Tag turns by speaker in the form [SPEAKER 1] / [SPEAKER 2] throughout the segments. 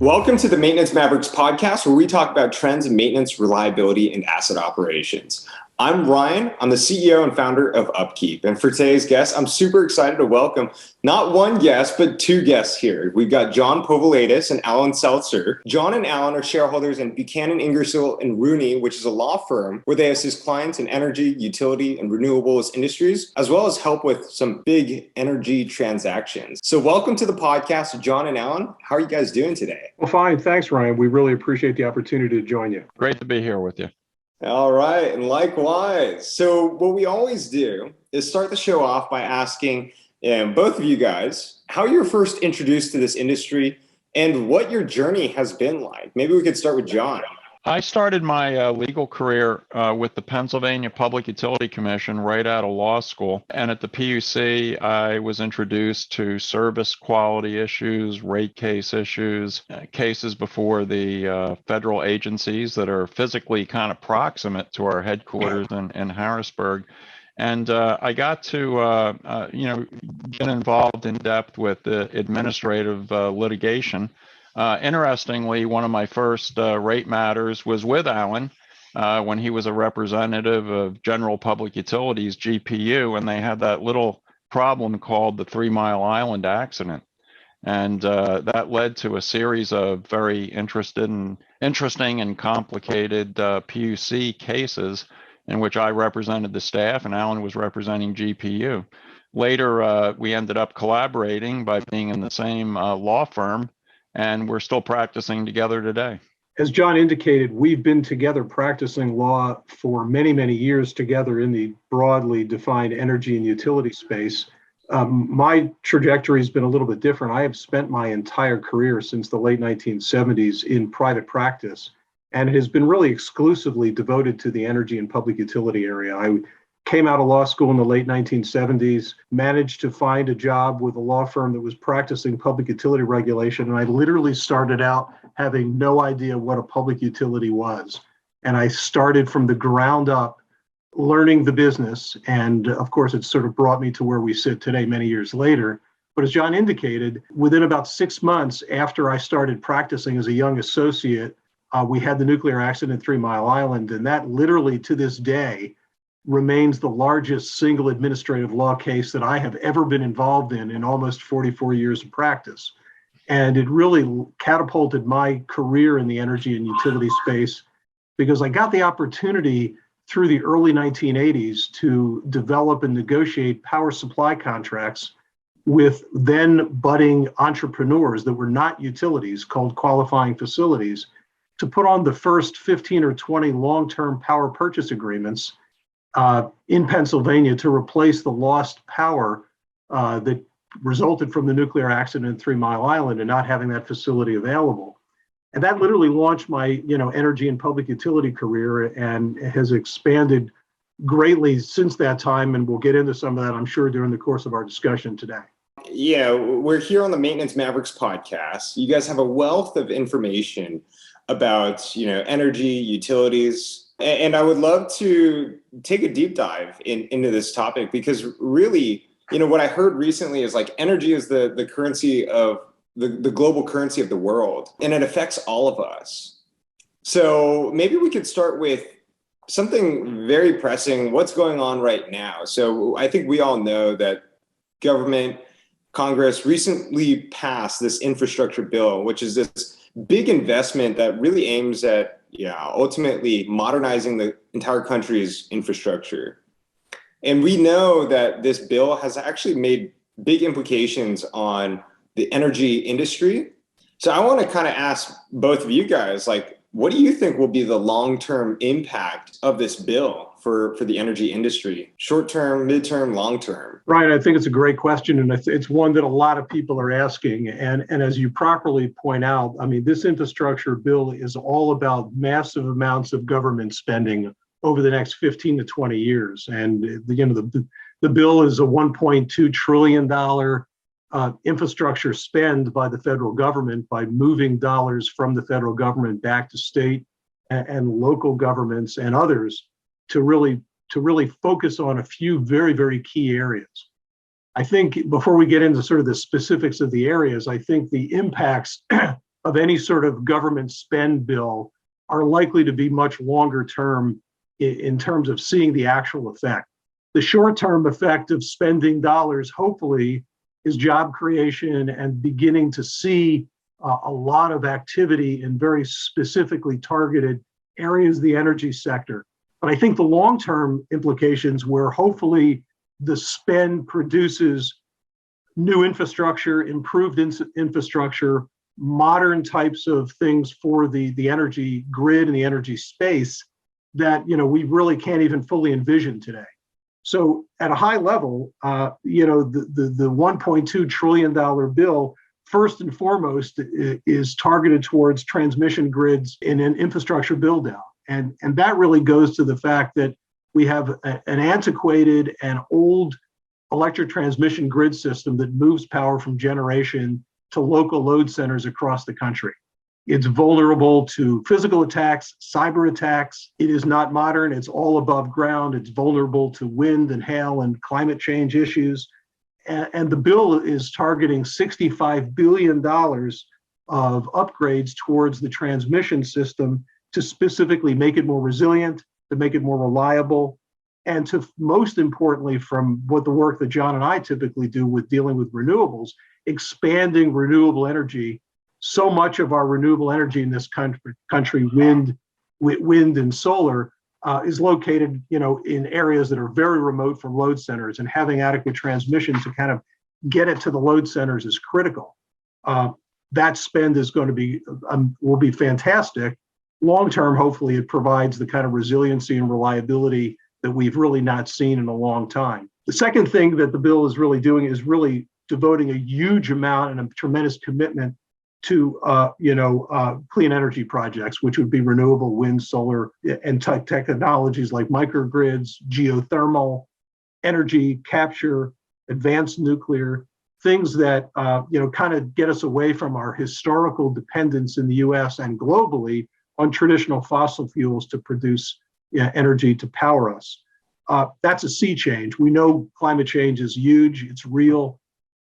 [SPEAKER 1] Welcome to the Maintenance Mavericks podcast, where we talk about trends in maintenance, reliability, and asset operations. I'm Ryan. I'm the CEO and founder of Upkeep. And for today's guest, I'm super excited to welcome not one guest, but two guests here. We've got John Povilaitis and Alan Seltzer. John and Alan are shareholders in Buchanan Ingersoll Rooney, which is a law firm where they assist clients in energy, utility, and renewables industries, as well as help with some big energy transactions. So welcome to the podcast, John and Alan. How are you guys doing today?
[SPEAKER 2] Well, fine. Thanks, Ryan. We really appreciate the opportunity to join you.
[SPEAKER 3] Great to be here with you.
[SPEAKER 1] All right, and likewise. So what we always do is start the show off by asking both of you guys how you were first introduced to this industry and what your journey has been like. Maybe we could start with John.
[SPEAKER 3] I started my legal career with the Pennsylvania Public Utility Commission right out of law school. And at the PUC, I was introduced to service quality issues, rate case issues, cases before the federal agencies that are physically kind of proximate to our headquarters in Harrisburg. And I got to, get involved in depth with the administrative litigation. Interestingly, one of my first rate matters was with Alan when he was a representative of General Public Utilities, GPU, and they had that little problem called the 3 Mile Island accident. And that led to a series of very interesting and complicated PUC cases in which I represented the staff and Alan was representing GPU. Later, we ended up collaborating by being in the same law firm. And we're still practicing together today.
[SPEAKER 2] As John indicated, we've been together practicing law for many, many years together in the broadly defined energy and utility space. My trajectory has been a little bit different. I have spent my entire career since the late 1970s in private practice, and it has been really exclusively devoted to the energy and public utility area. I came out of law school in the late 1970s, managed to find a job with a law firm that was practicing public utility regulation. And I literally started out having no idea what a public utility was. And I started from the ground up learning the business. And of course, it sort of brought me to where we sit today, many years later. But as John indicated, within about 6 months after I started practicing as a young associate, we had the nuclear accident at 3 Mile Island. And that literally to this day remains the largest single administrative law case that I have ever been involved in almost 44 years of practice. And it really catapulted my career in the energy and utility space because I got the opportunity through the early 1980s to develop and negotiate power supply contracts with then budding entrepreneurs that were not utilities called qualifying facilities to put on the first 15 or 20 long-term power purchase agreements in Pennsylvania to replace the lost power that resulted from the nuclear accident at 3 Mile Island and not having that facility available. And that literally launched my, energy and public utility career and has expanded greatly since that time. And we'll get into some of that, I'm sure, during the course of our discussion today.
[SPEAKER 1] Yeah, we're here on the Maintenance Mavericks podcast. You guys have a wealth of information about, energy, utilities. And I would love to take a deep dive into this topic because really, what I heard recently is like energy is the currency of the global currency of the world, and it affects all of us. So maybe we could start with something very pressing. What's going on right now? So I think we all know that Congress recently passed this infrastructure bill, which is this big investment that really aims at ultimately modernizing the entire country's infrastructure. And we know that this bill has actually made big implications on the energy industry. So I want to kind of ask both of you guys, what do you think will be the long-term impact of this bill for the energy industry? Short-term, mid-term, long-term?
[SPEAKER 2] Ryan, I think it's a great question, and it's one that a lot of people are asking. And as you properly point out, this infrastructure bill is all about massive amounts of government spending over the next 15 to 20 years. And the bill is a $1.2 trillion infrastructure spend by the federal government by moving dollars from the federal government back to state and local governments and others to really focus on a few very, very key areas. I think before we get into sort of the specifics of the areas, I think the impacts of any sort of government spend bill are likely to be much longer term in terms of seeing the actual effect. The short-term effect of spending dollars, hopefully, is job creation and beginning to see a lot of activity in very specifically targeted areas of the energy sector. But I think the long-term implications where hopefully the spend produces new infrastructure, improved infrastructure, modern types of things for the energy grid and the energy space that we really can't even fully envision today. So at a high level, the $1.2 trillion bill, first and foremost, is targeted towards transmission grids in an infrastructure build out. And that really goes to the fact that we have an antiquated and old electric transmission grid system that moves power from generation to local load centers across the country. It's vulnerable to physical attacks, cyber attacks. It is not modern. It's all above ground. It's vulnerable to wind and hail and climate change issues. And the bill is targeting $65 billion of upgrades towards the transmission system to specifically make it more resilient, to make it more reliable, and to, most importantly, from what the work that John and I typically do with dealing with renewables, expanding renewable energy. So much of our renewable energy in this country, wind and solar, is located, in areas that are very remote from load centers, and having adequate transmission to kind of get it to the load centers is critical. That spend is going to be will be fantastic. Long term, hopefully, it provides the kind of resiliency and reliability that we've really not seen in a long time. The second thing that the bill is really doing is really devoting a huge amount and a tremendous commitment to clean energy projects, which would be renewable wind, solar, and technologies like microgrids, geothermal, energy capture, advanced nuclear, things that kind of get us away from our historical dependence in the U.S. and globally on traditional fossil fuels to produce energy to power us. That's a sea change. We know climate change is huge, it's real,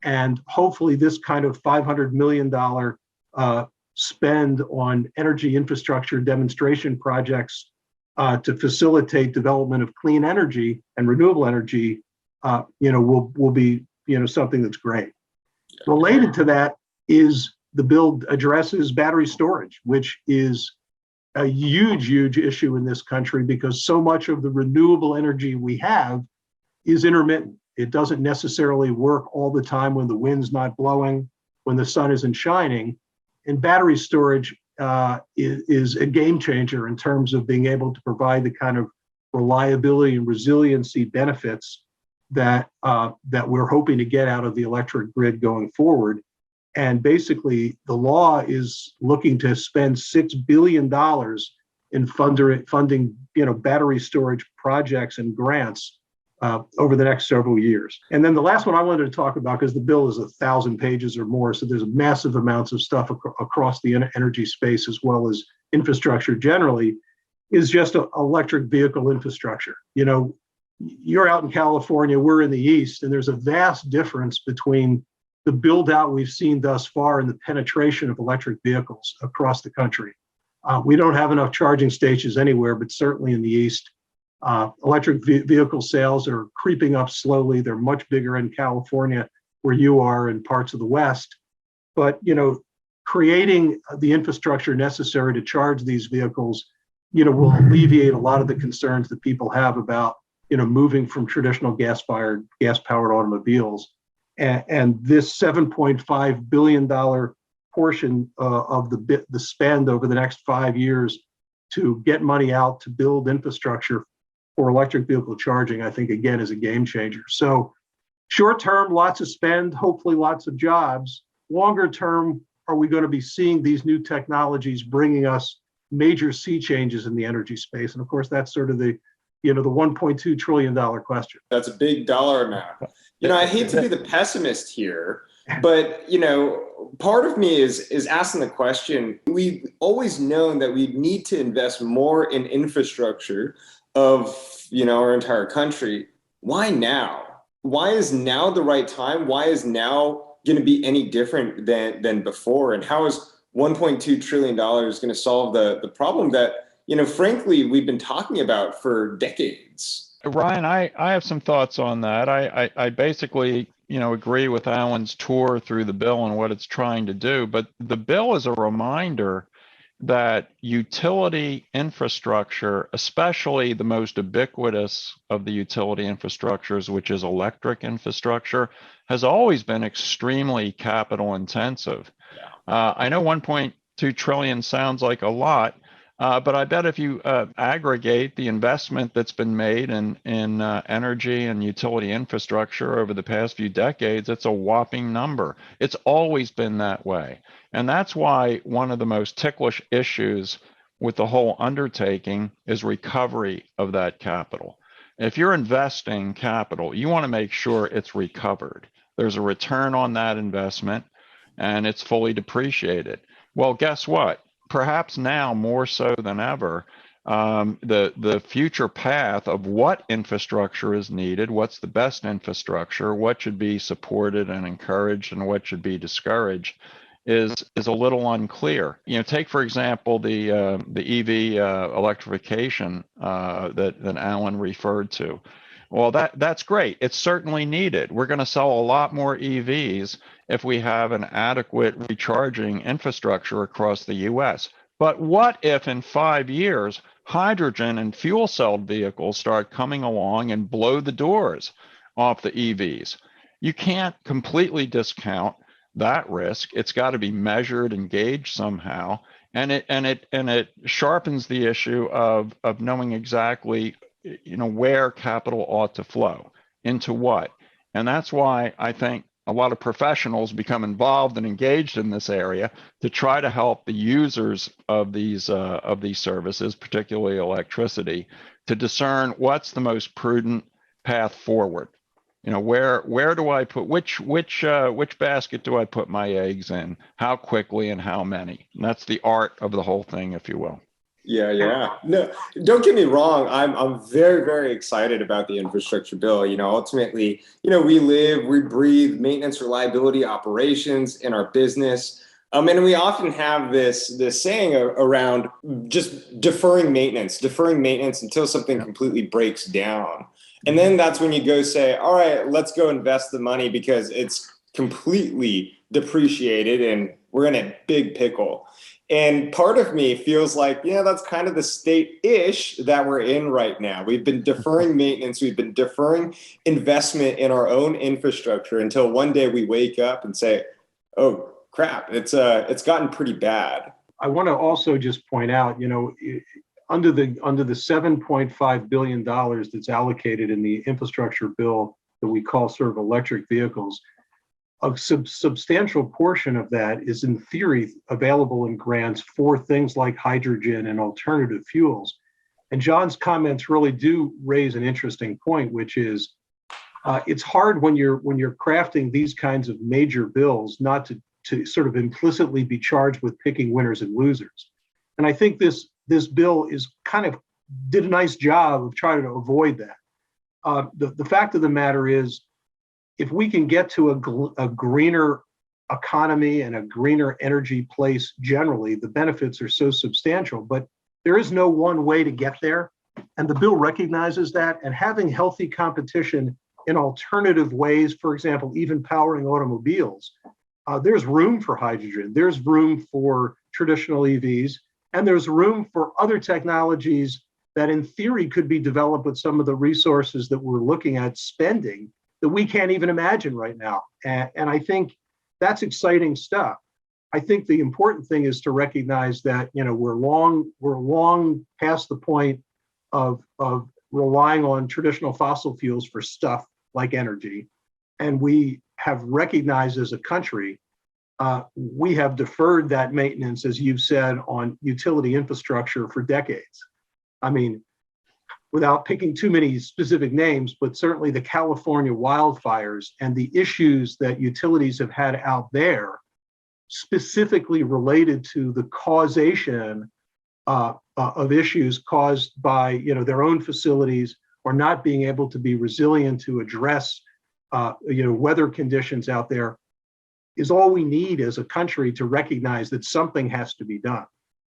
[SPEAKER 2] and hopefully this kind of $500 million spend on energy infrastructure demonstration projects to facilitate development of clean energy and renewable energy, will be something that's great. Related to that is the bill addresses battery storage, which is a huge issue in this country because so much of the renewable energy we have is intermittent. It doesn't necessarily work all the time when the wind's not blowing, when the sun isn't shining. And battery storage is a game changer in terms of being able to provide the kind of reliability and resiliency benefits that we're hoping to get out of the electric grid going forward. And basically, the law is looking to spend $6 billion in funding battery storage projects and grants over the next several years. And then the last one I wanted to talk about, because the bill is 1,000 pages or more, so there's massive amounts of stuff across the energy space as well as infrastructure generally, is just electric vehicle infrastructure. You're out in California, we're in the East, and there's a vast difference between the build out we've seen thus far and the penetration of electric vehicles across the country. We don't have enough charging stations anywhere, but certainly in the East, electric vehicle sales are creeping up slowly. They're much bigger in California where you are in parts of the West. But, creating the infrastructure necessary to charge these vehicles, will alleviate a lot of the concerns that people have about, moving from traditional gas-powered automobiles. And this $7.5 billion portion of the spend over the next 5 years to get money out to build infrastructure for electric vehicle charging, I think, again, is a game changer. So short term, lots of spend, hopefully lots of jobs. Longer term, are we going to be seeing these new technologies bringing us major sea changes in the energy space? And of course, that's sort of the $1.2 trillion question.
[SPEAKER 1] That's a big dollar amount. I hate to be the pessimist here, but, part of me is asking the question, we've always known that we need to invest more in infrastructure of, our entire country. Why now? Why is now the right time? Why is now going to be any different than before? And how is $1.2 trillion is going to solve the problem that, frankly, we've been talking about for decades.
[SPEAKER 3] Ryan, I have some thoughts on that. I basically, agree with Alan's tour through the bill and what it's trying to do, but the bill is a reminder that utility infrastructure, especially the most ubiquitous of the utility infrastructures, which is electric infrastructure, has always been extremely capital intensive. I know 1.2 trillion sounds like a lot, but I bet if you aggregate the investment that's been made in energy and utility infrastructure over the past few decades, it's a whopping number. It's always been that way. And that's why one of the most ticklish issues with the whole undertaking is recovery of that capital. If you're investing capital, you want to make sure it's recovered. There's a return on that investment and it's fully depreciated. Well, guess what? Perhaps now more so than ever, the future path of what infrastructure is needed, what's the best infrastructure, what should be supported and encouraged, and what should be discouraged, is a little unclear. Take for example the EV electrification that Alan referred to. Well, that's great. It's certainly needed. We're going to sell a lot more EVs if we have an adequate recharging infrastructure across the U.S. But what if in 5 years, hydrogen and fuel cell vehicles start coming along and blow the doors off the EVs? You can't completely discount that risk. It's got to be measured and gauged somehow, and it sharpens the issue of knowing exactly where capital ought to flow into what. And that's why I think a lot of professionals become involved and engaged in this area to try to help the users of these services, particularly electricity, to discern what's the most prudent path forward. Where do I put which basket do I put my eggs in? How quickly and how many? And that's the art of the whole thing, if you will.
[SPEAKER 1] Yeah. No, don't get me wrong. I'm very, very excited about the infrastructure bill. Ultimately, we live, we breathe maintenance, reliability, operations in our business. And we often have this saying around just deferring maintenance until something completely breaks down. And then that's when you go say, all right, let's go invest the money because it's completely depreciated and we're in a big pickle. And part of me feels like, that's kind of the state-ish that we're in right now. We've been deferring maintenance. We've been deferring investment in our own infrastructure until one day we wake up and say, oh, crap, it's gotten pretty bad.
[SPEAKER 2] I want to also just point out, under the $7.5 billion that's allocated in the infrastructure bill that we call sort of electric vehicles, a substantial portion of that is in theory available in grants for things like hydrogen and alternative fuels. And John's comments really do raise an interesting point, which is it's hard when you're crafting these kinds of major bills not to sort of implicitly be charged with picking winners and losers. And I think this bill is kind of did a nice job of trying to avoid that. The fact of the matter is, if we can get to a greener economy and a greener energy place generally, the benefits are so substantial. But there is no one way to get there. And the bill recognizes that. And having healthy competition in alternative ways, for example, even powering automobiles, there's room for hydrogen, there's room for traditional EVs, and there's room for other technologies that in theory could be developed with some of the resources that we're looking at spending that we can't even imagine right now. And I think that's exciting stuff. I think the important thing is to recognize that, we're long past the point of relying on traditional fossil fuels for stuff like energy. And we have recognized as a country, we have deferred that maintenance, as you've said, on utility infrastructure for decades. I mean, without picking too many specific names, but certainly the California wildfires and the issues that utilities have had out there, specifically related to the causation of issues caused by their own facilities or not being able to be resilient to address weather conditions out there. is all we need as a country to recognize that something has to be done.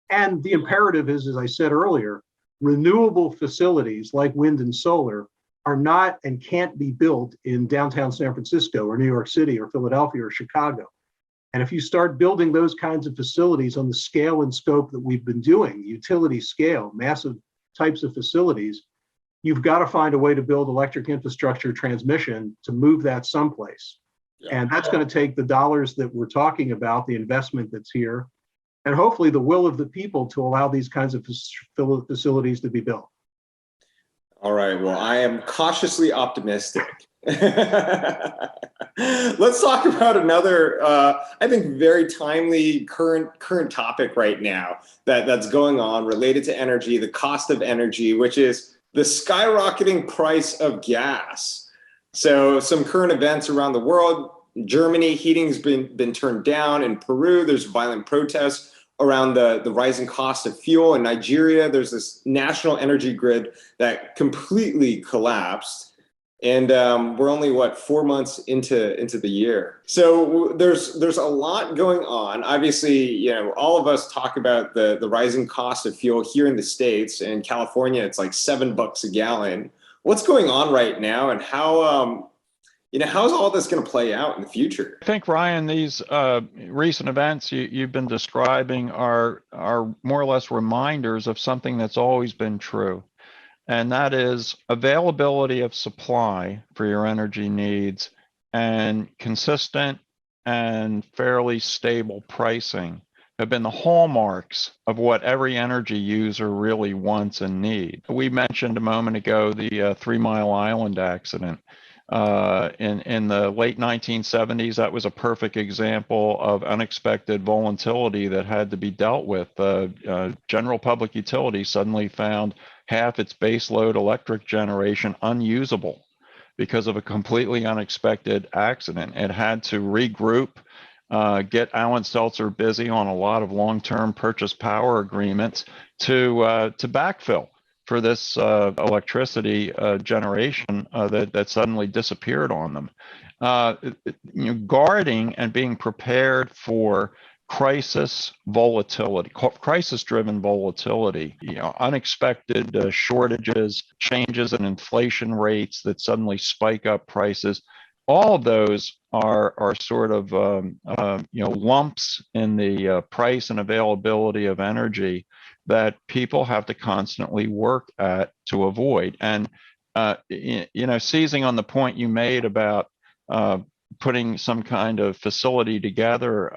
[SPEAKER 2] And the imperative is, as I said earlier, renewable facilities like wind and solar are not and can't be built in downtown San Francisco or New York City or Philadelphia or Chicago. And if you start building those kinds of facilities on the scale and scope that we've been doing, utility scale, massive types of facilities, you've got to find a way to build electric infrastructure transmission to move that someplace. Yeah. And that's going to take the dollars that we're talking about, the investment that's here, and hopefully the will of the people to allow these kinds of facilities to be built.
[SPEAKER 1] All right, well, I am cautiously optimistic. Let's talk about another, I think, very timely current topic right now that's going on related to energy, the cost of energy, which is the skyrocketing price of gas. So some current events around the world: Germany, heating's been turned down. In Peru, there's violent protests around the rising cost of fuel. In Nigeria, there's this national energy grid that completely collapsed. And we're only, 4 months into the year. So there's a lot going on. Obviously, all of us talk about the rising cost of fuel here in the States. In California, it's like $7 a gallon. What's going on right now, and how how's all this going to play out in the future?
[SPEAKER 3] I think, Ryan, these recent events you've been describing are more or less reminders of something that's always been true. And that is availability of supply for your energy needs and consistent and fairly stable pricing have been the hallmarks of what every energy user really wants and needs. We mentioned a moment ago the 3 Mile Island accident. In the late 1970s, that was a perfect example of unexpected volatility that had to be dealt with. General Public Utilities suddenly found half its baseload electric generation unusable because of a completely unexpected accident. It had to regroup, get Alan Seltzer busy on a lot of long-term purchase power agreements to backfill for this electricity generation that suddenly disappeared on them. Guarding and being prepared for crisis-driven volatility, unexpected shortages, changes in inflation rates that suddenly spike up prices. All of those are sort of lumps in the price and availability of energy that people have to constantly work at to avoid. And seizing on the point you made about putting some kind of facility together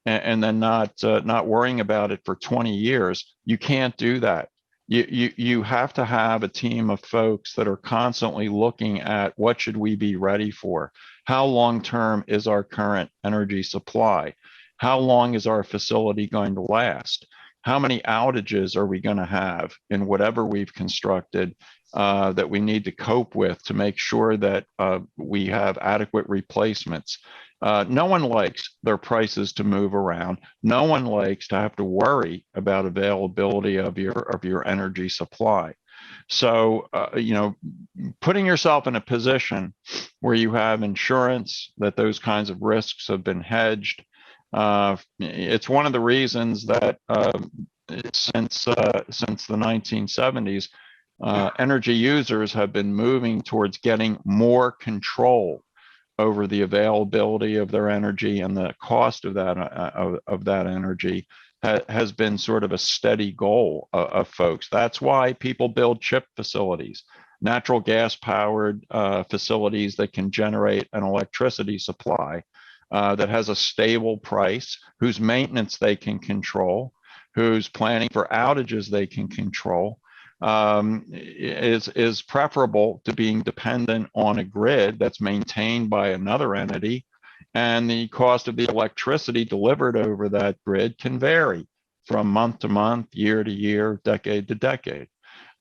[SPEAKER 3] and then not worrying about it for 20 years, you can't do that. You have to have a team of folks that are constantly looking at what should we be ready for? How long-term is our current energy supply? How long is our facility going to last? How many outages are we going to have in whatever we've constructed that we need to cope with to make sure that we have adequate replacements? No one likes their prices to move around. No one likes to have to worry about availability of your energy supply. So, putting yourself in a position where you have insurance that those kinds of risks have been hedged. It's one of the reasons that since the 1970s, energy users have been moving towards getting more control over the availability of their energy, and the cost of that energy has been sort of a steady goal of folks. That's why people build chip facilities, natural gas powered facilities that can generate an electricity supply that has a stable price, whose maintenance they can control, whose planning for outages they can control. Is preferable to being dependent on a grid that's maintained by another entity, and the cost of the electricity delivered over that grid can vary from month to month, year to year, decade to decade.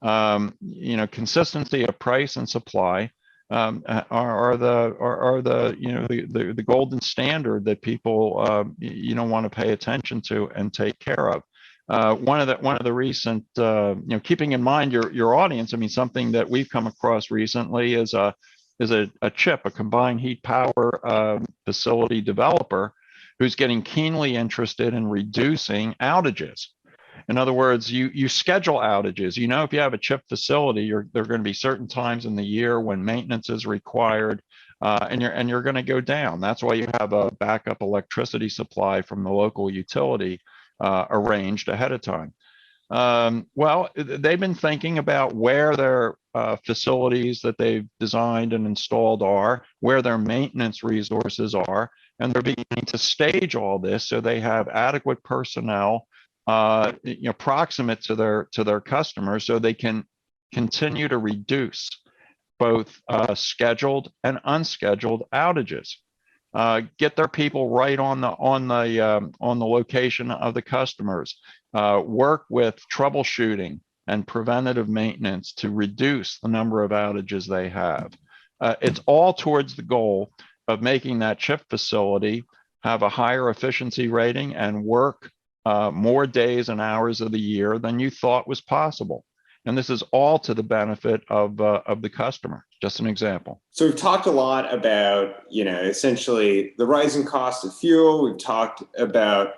[SPEAKER 3] Consistency of price and supply are the golden standard that people want to pay attention to and take care of. One of the recent, keeping in mind your audience, I mean, something that we've come across recently is a CHIP, a combined heat power facility developer, who's getting keenly interested in reducing outages. In other words, you schedule outages. You know, if you have a CHIP facility, there are going to be certain times in the year when maintenance is required, and you're going to go down. That's why you have a backup electricity supply from the local utility arranged ahead of time. Well, they've been thinking about where their facilities that they've designed and installed are, where their maintenance resources are, and they're beginning to stage all this so they have adequate personnel, proximate to their customers, so they can continue to reduce both scheduled and unscheduled outages. Get their people right on the location of the customers. Work with troubleshooting and preventative maintenance to reduce the number of outages they have. It's all towards the goal of making that CHIP facility have a higher efficiency rating and work more days and hours of the year than you thought was possible. And this is all to the benefit of the customer. Just an example.
[SPEAKER 1] So we've talked a lot about, essentially the rising cost of fuel. We've talked about,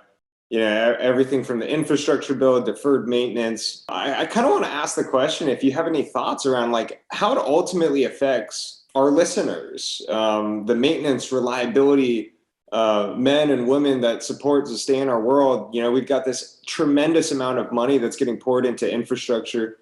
[SPEAKER 1] everything from the infrastructure bill, deferred maintenance. I kind of want to ask the question, if you have any thoughts around like how it ultimately affects our listeners, the maintenance, reliability, men and women that support sustain our world. We've got this tremendous amount of money that's getting poured into infrastructure.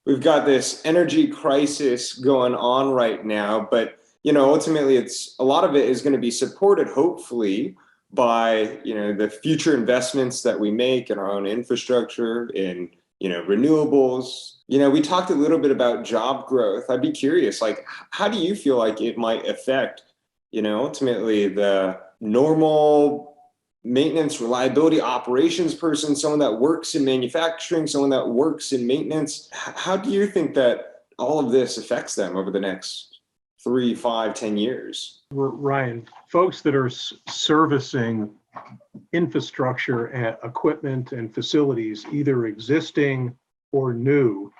[SPEAKER 1] We've got this energy crisis going on right now, but ultimately a lot of it is going to be supported, hopefully, by the future investments that we make in our own infrastructure, in renewables. We talked a little bit about job growth. I'd be curious, like, how do you feel like it might affect ultimately the normal maintenance, reliability, operations person, someone that works in manufacturing, someone that works in maintenance? How do you think that all of this affects them over the next 3, 5, 10 years?
[SPEAKER 2] Ryan, folks that are servicing infrastructure and equipment and facilities, either existing or new,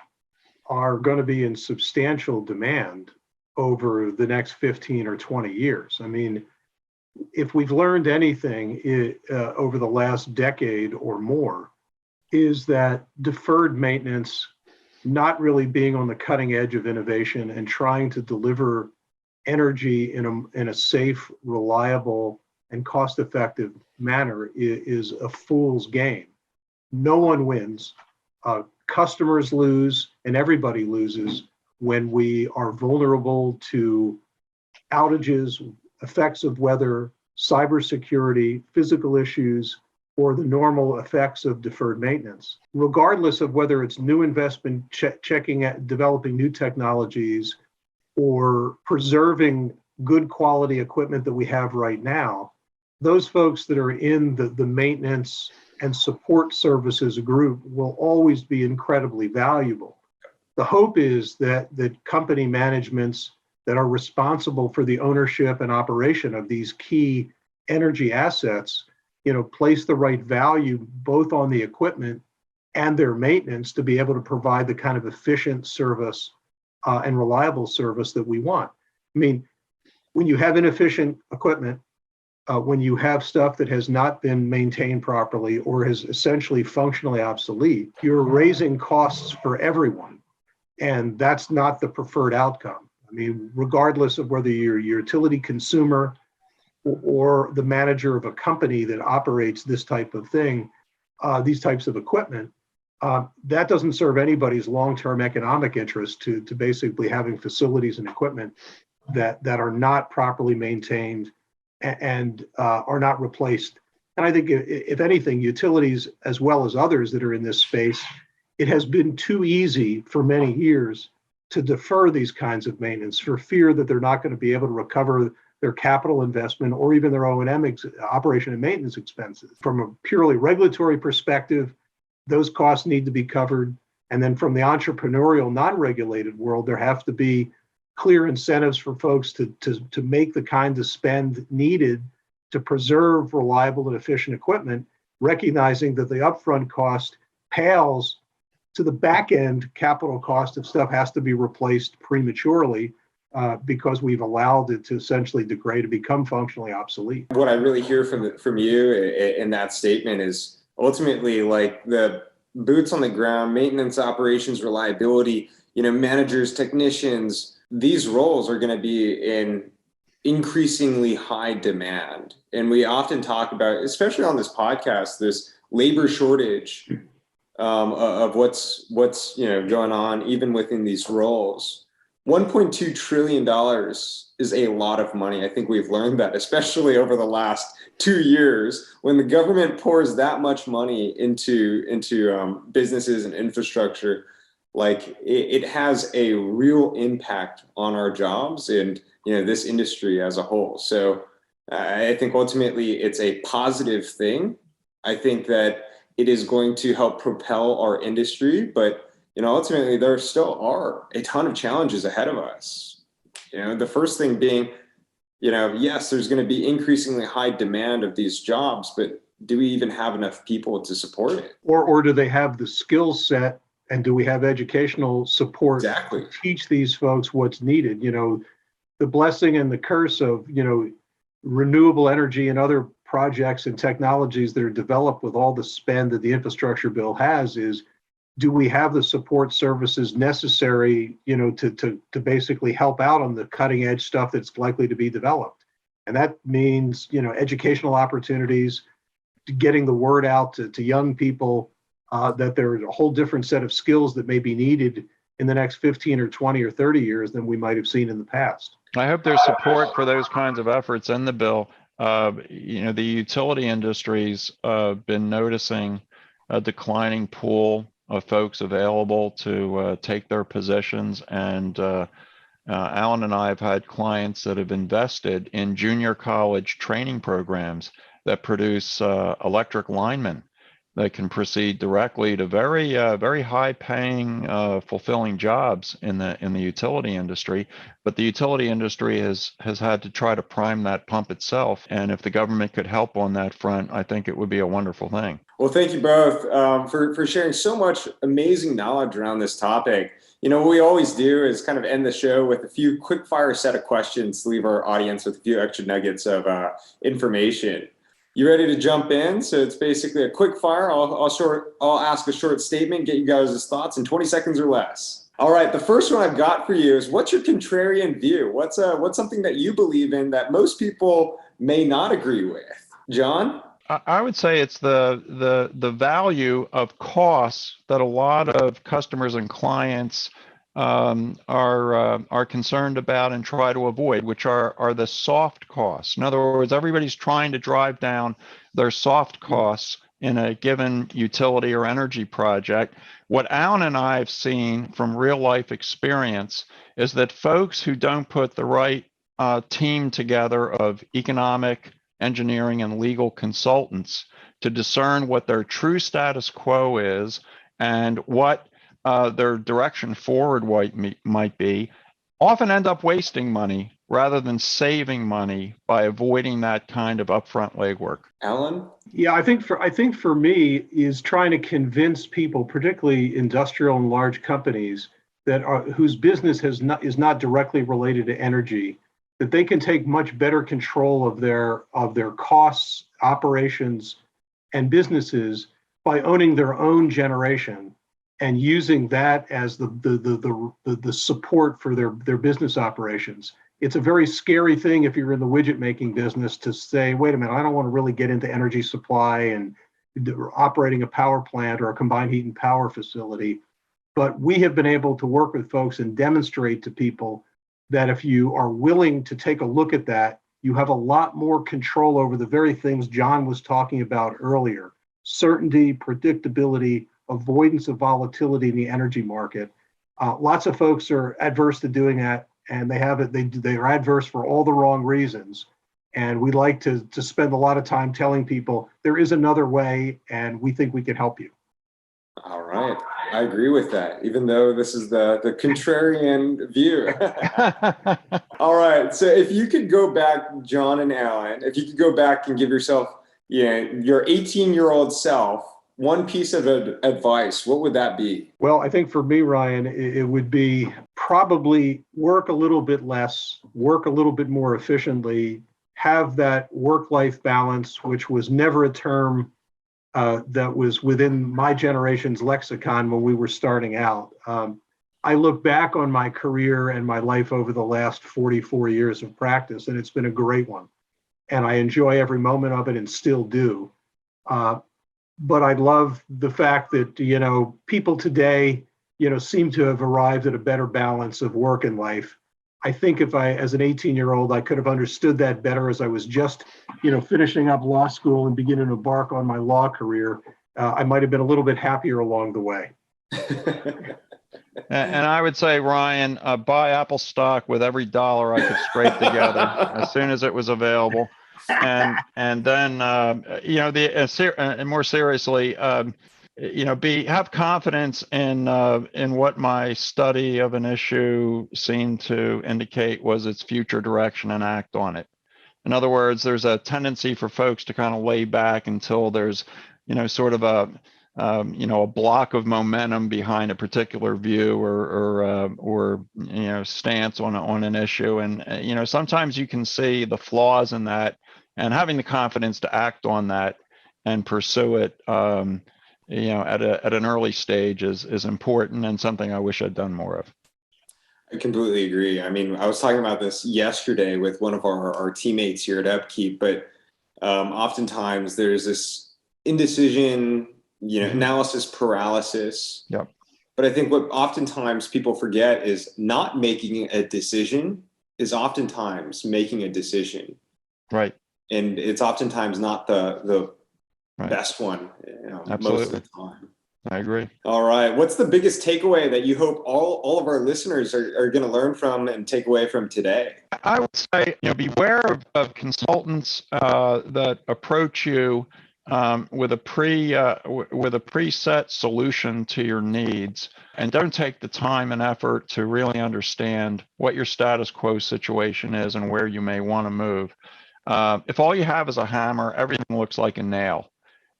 [SPEAKER 2] are going to be in substantial demand over the next 15 or 20 years. I mean, if we've learned anything over the last decade or more, is that deferred maintenance, not really being on the cutting edge of innovation and trying to deliver energy in a safe, reliable, and cost-effective manner is a fool's game. No one wins. Customers lose, and everybody loses when we are vulnerable to outages, effects of weather, cybersecurity, physical issues, or the normal effects of deferred maintenance. Regardless of whether it's new investment, checking at developing new technologies, or preserving good quality equipment that we have right now, those folks that are in the maintenance and support services group will always be incredibly valuable. The hope is that company managements that are responsible for the ownership and operation of these key energy assets, place the right value both on the equipment and their maintenance to be able to provide the kind of efficient service and reliable service that we want. I mean, when you have inefficient equipment, when you have stuff that has not been maintained properly or is essentially functionally obsolete, you're raising costs for everyone. And that's not the preferred outcome. I mean, regardless of whether you're a utility consumer or the manager of a company that operates this type of thing, these types of equipment, that doesn't serve anybody's long-term economic interest to basically having facilities and equipment that are not properly maintained and are not replaced. And I think if anything, utilities as well as others that are in this space, it has been too easy for many years to defer these kinds of maintenance for fear that they're not going to be able to recover their capital investment or even their O&M operation and maintenance expenses. From a purely regulatory perspective, those costs need to be covered. And then from the entrepreneurial, non-regulated world, there have to be clear incentives for folks to make the kind of spend needed to preserve reliable and efficient equipment, recognizing that the upfront cost pales to the back end capital cost if stuff has to be replaced prematurely because we've allowed it to essentially degrade and become functionally obsolete.
[SPEAKER 1] What I really hear from you in that statement is ultimately like the boots on the ground, maintenance, operations, reliability, managers, technicians, these roles are going to be in increasingly high demand. And we often talk about, especially on this podcast, this labor shortage of what's going on even within these roles. $1.2 trillion is a lot of money. I think we've learned that, especially over the last 2 years, when the government pours that much money into businesses and infrastructure, like it has a real impact on our jobs and this industry as a whole. So I think ultimately it's a positive thing. I think that it is going to help propel our industry, but ultimately there still are a ton of challenges ahead of us. The first thing being, yes, there's going to be increasingly high demand of these jobs, but do we even have enough people to support it?
[SPEAKER 2] Or do they have the skill set, and do we have educational support
[SPEAKER 1] Exactly.
[SPEAKER 2] to teach these folks what's needed? The blessing and the curse of, renewable energy and other projects and technologies that are developed with all the spend that the infrastructure bill has is, do we have the support services necessary, to basically help out on the cutting edge stuff that's likely to be developed? And that means, educational opportunities, getting the word out to young people that there's a whole different set of skills that may be needed in the next 15 or 20 or 30 years than we might have seen in the past.
[SPEAKER 3] I hope there's support for those kinds of efforts in the bill. The utility industry's been noticing a declining pool of folks available to take their positions. And Alan and I have had clients that have invested in junior college training programs that produce electric linemen that can proceed directly to very high-paying, fulfilling jobs in the utility industry. But the utility industry has had to try to prime that pump itself. And if the government could help on that front, I think it would be a wonderful thing.
[SPEAKER 1] Well, thank you both for sharing so much amazing knowledge around this topic. What we always do is kind of end the show with a few quick fire set of questions to leave our audience with a few extra nuggets of information. You ready to jump in? So it's basically a quick fire. I'll ask a short statement, get you guys' thoughts in 20 seconds or less. All right, the first one I've got for you is, what's your contrarian view? What's something that you believe in that most people may not agree with? John?
[SPEAKER 3] I would say it's the value of costs that a lot of customers and clients are concerned about and try to avoid, which are the soft costs. In other words, everybody's trying to drive down their soft costs in a given utility or energy project. What Alan and I have seen from real life experience is that folks who don't put the right team together of economic, engineering, and legal consultants to discern what their true status quo is and what their direction forward might be, often end up wasting money rather than saving money by avoiding that kind of upfront legwork.
[SPEAKER 1] Alan?
[SPEAKER 2] Yeah, I think for me is trying to convince people, particularly industrial and large companies whose business is not directly related to energy, that they can take much better control of their costs, operations, and businesses by owning their own generation and using that as the support for their business operations. It's a very scary thing if you're in the widget making business to say, wait a minute, I don't want to really get into energy supply and operating a power plant or a combined heat and power facility. But we have been able to work with folks and demonstrate to people that if you are willing to take a look at that, you have a lot more control over the very things John was talking about earlier: certainty, predictability, avoidance of volatility in the energy market. Lots of folks are adverse to doing that, and they are adverse for all the wrong reasons. And we like to spend a lot of time telling people there is another way, and we think we can help you.
[SPEAKER 1] All right. I agree with that, even though this is the contrarian view. All right. So if you could go back, John and Alan, if you could go back and give yourself, your 18-year-old self one piece of advice, what would that be?
[SPEAKER 2] Well, I think for me, Ryan, it would be probably work a little bit less, work a little bit more efficiently, have that work-life balance, which was never a term that was within my generation's lexicon when we were starting out. I look back on my career and my life over the last 44 years of practice, and it's been a great one. And I enjoy every moment of it and still do. But I love the fact that, people today, seem to have arrived at a better balance of work and life. I think if I, as an 18-year-old, I could have understood that better as I was just, finishing up law school and beginning to embark on my law career, I might have been a little bit happier along the way.
[SPEAKER 3] And I would say, Ryan, buy Apple stock with every dollar I could scrape together as soon as it was available. And then, and more seriously, have confidence in what my study of an issue seemed to indicate was its future direction and act on it. In other words, there's a tendency for folks to kind of lay back until there's, sort of a block of momentum behind a particular view or stance on an issue. And, sometimes you can see the flaws in that, and having the confidence to act on that and pursue it, at an early stage is important, and something I wish I'd done more of.
[SPEAKER 1] I completely agree. I mean, I was talking about this yesterday with one of our teammates here at Upkeep, but oftentimes there's this indecision, analysis paralysis.
[SPEAKER 3] Yep.
[SPEAKER 1] But I think what oftentimes people forget is not making a decision is oftentimes making a decision.
[SPEAKER 3] Right.
[SPEAKER 1] And it's oftentimes not the
[SPEAKER 3] right.
[SPEAKER 1] best one,
[SPEAKER 3] Absolutely.
[SPEAKER 1] most of the time.
[SPEAKER 3] I agree.
[SPEAKER 1] All right. What's the biggest takeaway that you hope all of our listeners are going to learn from and take away from today?
[SPEAKER 3] I would say, beware of consultants that approach you with a preset solution to your needs, and don't take the time and effort to really understand what your status quo situation is and where you may want to move. If all you have is a hammer, everything looks like a nail.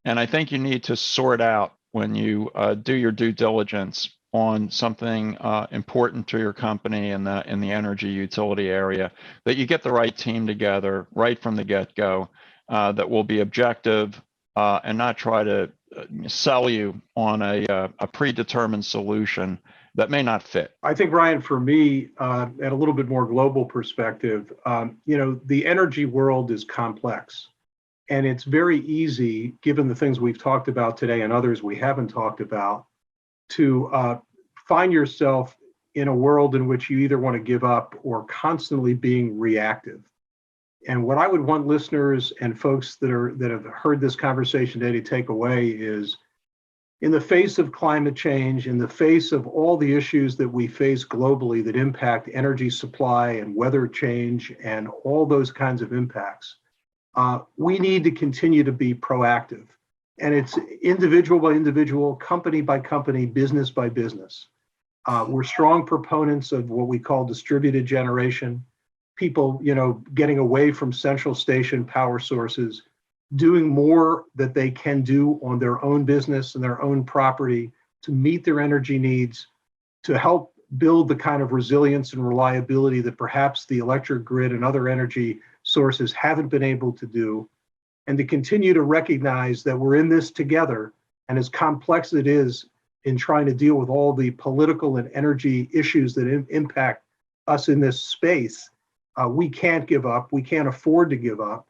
[SPEAKER 3] And I think you need to sort out, when you do your due diligence on something important to your company in the energy utility area, that you get the right team together right from the get-go that will be objective and not try to sell you on a predetermined solution that may not fit.
[SPEAKER 2] I think, Ryan, for me, at a little bit more global perspective, the energy world is complex. And it's very easy, given the things we've talked about today and others we haven't talked about, to find yourself in a world in which you either want to give up or constantly being reactive. And what I would want listeners and folks that have heard this conversation today to take away is, in the face of climate change, in the face of all the issues that we face globally that impact energy supply and weather change and all those kinds of impacts, we need to continue to be proactive. And it's individual by individual, company by company, business by business. We're strong proponents of what we call distributed generation. People, getting away from central station power sources, doing more that they can do on their own business and their own property to meet their energy needs, to help build the kind of resilience and reliability that perhaps the electric grid and other energy sources haven't been able to do, and to continue to recognize that we're in this together. And as complex it is in trying to deal with all the political and energy issues that impact us in this space, we can't give up, we can't afford to give up,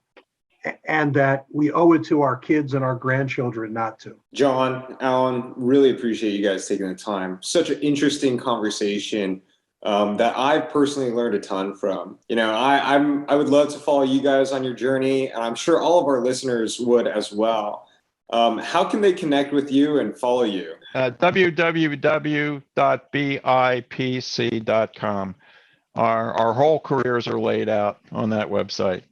[SPEAKER 2] and that we owe it to our kids and our grandchildren not to.
[SPEAKER 1] John, Alan, really appreciate you guys taking the time. Such an interesting conversation that I've personally learned a ton from. I would love to follow you guys on your journey, and I'm sure all of our listeners would as well. How can they connect with you and follow you?
[SPEAKER 3] www.bipc.com. Our whole careers are laid out on that website.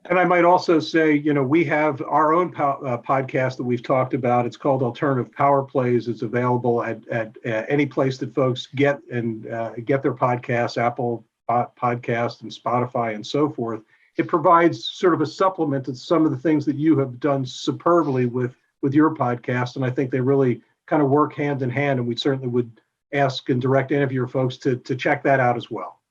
[SPEAKER 2] And I might also say, we have our own podcast that we've talked about. It's called Alternative Power Plays. It's available at any place that folks get their podcasts, Apple Podcast and Spotify and so forth. It provides sort of a supplement to some of the things that you have done superbly with with your podcast. And I think they really kind of work hand in hand. And we certainly would ask and direct any of your folks to check that out as well.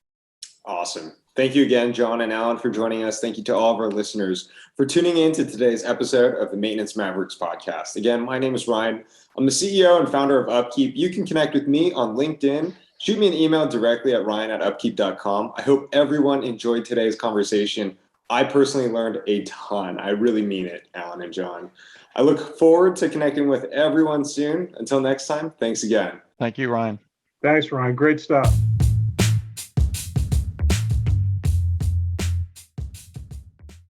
[SPEAKER 1] Awesome. Thank you again, John and Alan, for joining us. Thank you to all of our listeners for tuning in to today's episode of the Maintenance Mavericks podcast. Again, my name is Ryan. I'm the CEO and founder of Upkeep. You can connect with me on LinkedIn. Shoot me an email directly at ryan@upkeep.com. I hope everyone enjoyed today's conversation. I personally learned a ton. I really mean it, Alan and John. I look forward to connecting with everyone soon. Until next time, thanks again.
[SPEAKER 3] Thank you, Ryan.
[SPEAKER 2] Thanks, Ryan. Great stuff.